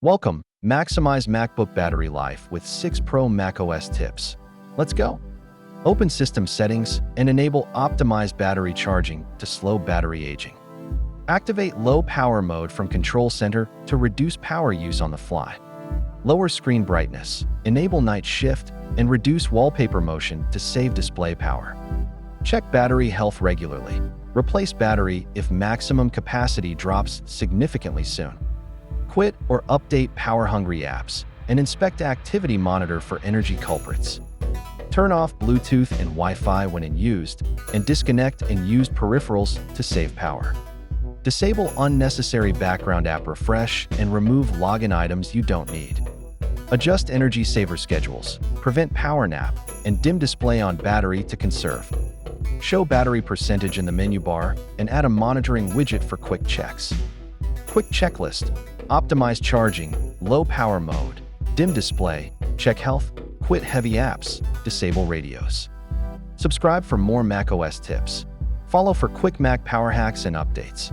Welcome, maximize MacBook battery life with 6 Pro macOS tips. Let's go. Open System Settings and enable Optimized Battery Charging to slow battery aging. Activate Low Power Mode from Control Center to reduce power use on the fly. Lower screen brightness, enable night shift, and reduce wallpaper motion to save display power. Check battery health regularly. Replace battery if maximum capacity drops significantly soon. Quit or update power-hungry apps, and inspect Activity Monitor for energy culprits. Turn off Bluetooth and Wi-Fi when in used, and disconnect and used peripherals to save power. Disable unnecessary background app refresh and remove login items you don't need. Adjust energy saver schedules, prevent power nap, and dim display on battery to conserve. Show battery percentage in the menu bar and add a monitoring widget for quick checks. Quick checklist: optimize charging, low power mode, dim display, check health, quit heavy apps, disable radios. Subscribe for more macOS tips. Follow for quick Mac power hacks and updates.